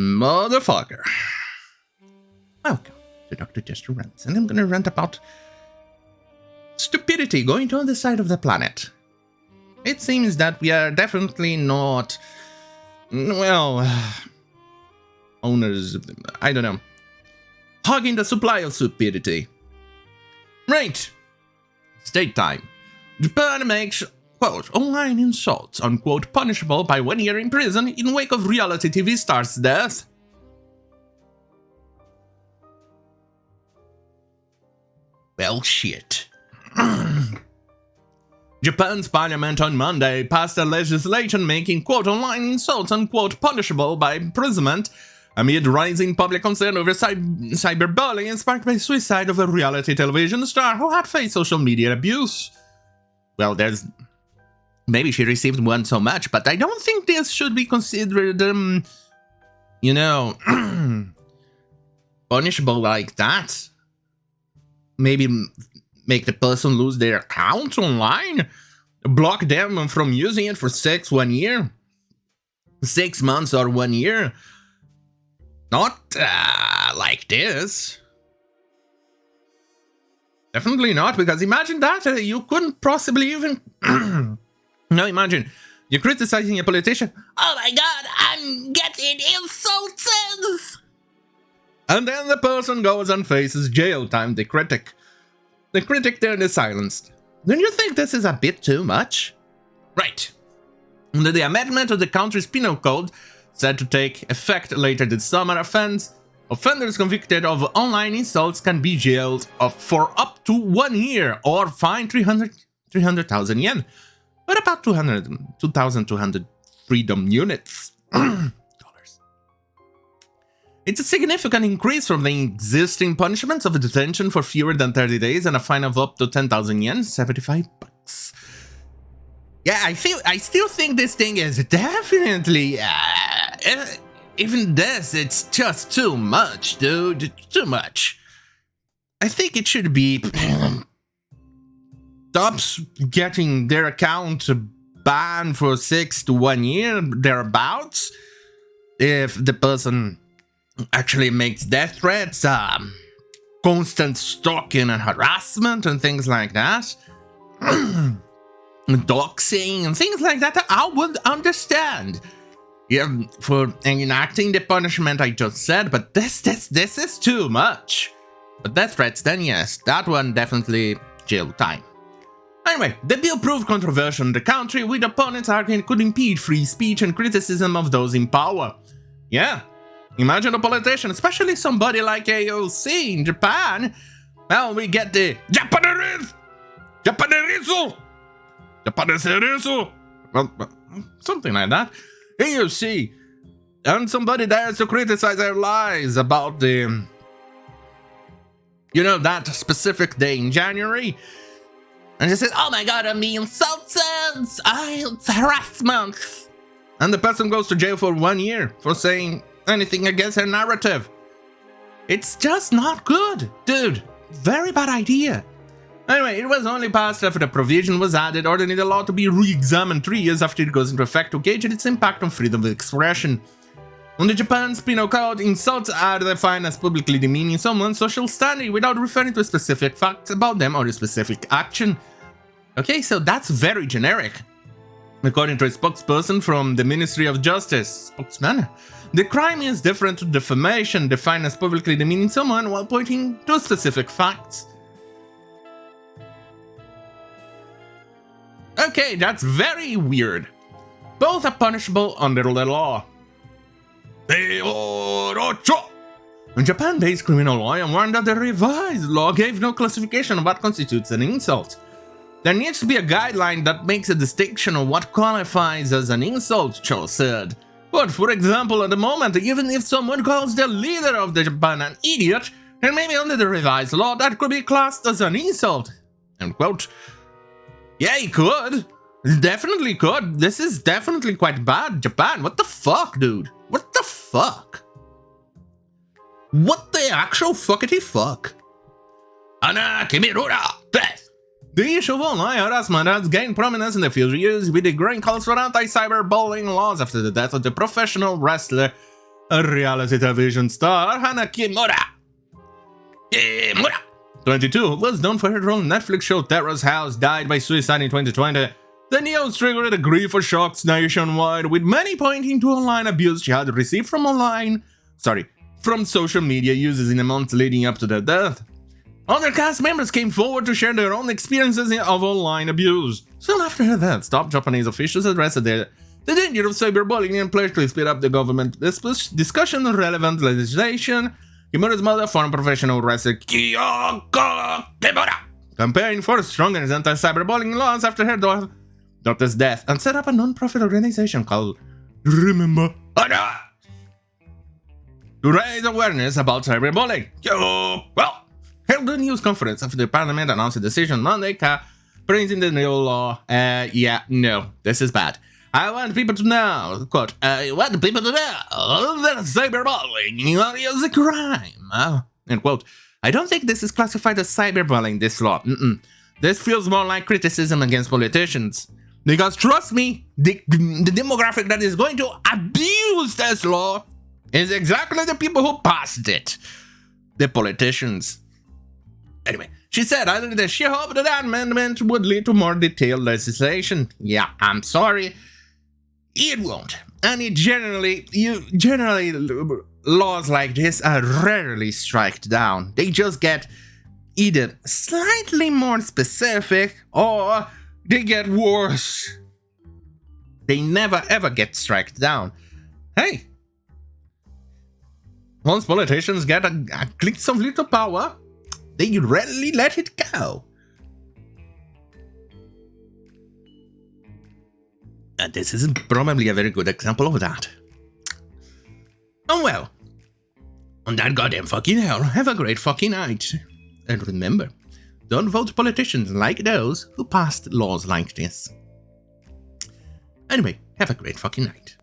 Motherfucker. Welcome to Dr. Jester Rants, and I'm gonna rant about stupidity going to the side of the planet. It seems that we are definitely not, well, owners, I don't know, hogging the supply of stupidity. Right. State time. Japan makes, quote, online insults, unquote, punishable by 1 year in prison in wake of reality TV star's death. Well, shit. Japan's parliament on Monday passed a legislation making, quote, online insults, unquote, punishable by imprisonment amid rising public concern over cyberbullying sparked by suicide of a reality television star who had faced social media abuse. Well, maybe she received one so much, but I don't think this should be considered, you know, punishable like that. Maybe make the person lose their account online? Block them from using it for 1 year? 6 months or 1 year? Not like this. Definitely not, because imagine that, you couldn't possibly even... No, imagine, you're criticizing a politician. Oh my god, I'm getting insulted! And then the person goes and faces jail time, the critic. The critic then is silenced. Don't you think this is a bit too much? Right. Under the amendment of the country's penal code, set to take effect later this summer, offenders convicted of online insults can be jailed for up to 1 year or fined 300,000 yen. What about 2,200 freedom units? Dollars. It's a significant increase from the existing punishments of detention for fewer than 30 days and a fine of up to 10,000 yen, $75. Yeah, I still think this thing is definitely, even this, it's just too much, dude, too much. I think it should be stops getting their account banned for 6 to 1 year, thereabouts, if the person actually makes death threats, constant stalking and harassment and things like that. Doxing and things like that, I would understand. Yeah, for enacting the punishment I just said, but this is too much. But death threats, then yes, that one definitely jail time. Anyway, the bill proved controversial in the country, with opponents arguing it could impede free speech and criticism of those in power. Yeah, imagine a politician, especially somebody like AOC in Japan. Well, we get the Japanese, well, something like that. AOC, and somebody dares to criticize their lies about the, you know, that specific day in January. And she says, oh my god, I'm being insulted, it's harassment. And the person goes to jail for 1 year for saying anything against her narrative. It's just not good, dude. Very bad idea. Anyway, it was only passed after the provision was added, ordering the law to be re-examined 3 years after it goes into effect to gauge its impact on freedom of expression. Under Japan's penal code, insults are defined as publicly demeaning someone's social standing without referring to specific facts about them or a specific action. Okay, so that's very generic. According to a spokesperson from the Ministry of Justice, spokesman, the crime is different to defamation, defined as publicly demeaning someone while pointing to specific facts. Okay, that's very weird. Both are punishable under the law. In Japan-based criminal law warned that the revised law gave no classification of what constitutes an insult. There needs to be a guideline that makes a distinction of what qualifies as an insult, Cho said. But for example, at the moment, even if someone calls the leader of the Japan an idiot, then maybe under the revised law that could be classed as an insult. End quote. Yeah, he could. Definitely could. This is definitely quite bad. Japan, what the fuck, dude? What the fuck? What the actual fuckity fuck? Hanakimura! The issue of online harassment has gained prominence in the few years with the growing calls for anti-cyberbullying laws after the death of the professional wrestler a reality television star, hanakimura. 22, was known for her role in Netflix show Terrace House, died by suicide in 2020. The news triggered a grief for shocks nationwide, with many pointing to online abuse she had received from social media users in the months leading up to their death. Other cast members came forward to share their own experiences of online abuse. Soon after her death, top Japanese officials addressed the danger of cyberbullying and pledged to speed up the government discussion on relevant legislation. Kimura's mother, former professional wrestler Kyoko Kimura, campaigned for stronger anti-cyberbullying laws after her daughter's death and set up a non-profit organization called Remember Honor to raise awareness about cyberbullying. Held a news conference after the parliament announced a decision Monday, praising the new law. This is bad. I want people to know, quote, I want people to know that cyberbullying is a crime, end quote. I don't think this is classified as cyberbullying, this law. This feels more like criticism against politicians. Because trust me, the demographic that is going to abuse this law is exactly the people who passed it. The politicians. Anyway, she said that she hoped that amendment would lead to more detailed legislation. Yeah, I'm sorry. It won't. And generally, laws like this are rarely struck down. They just get either slightly more specific or they get worse. They never ever get struck down. Hey, once politicians get a glimpse of little power, they rarely let it go. And this is probably a very good example of that. Oh well, on that goddamn fucking hell, have a great fucking night. And remember, don't vote politicians like those who passed laws like this. Anyway, have a great fucking night.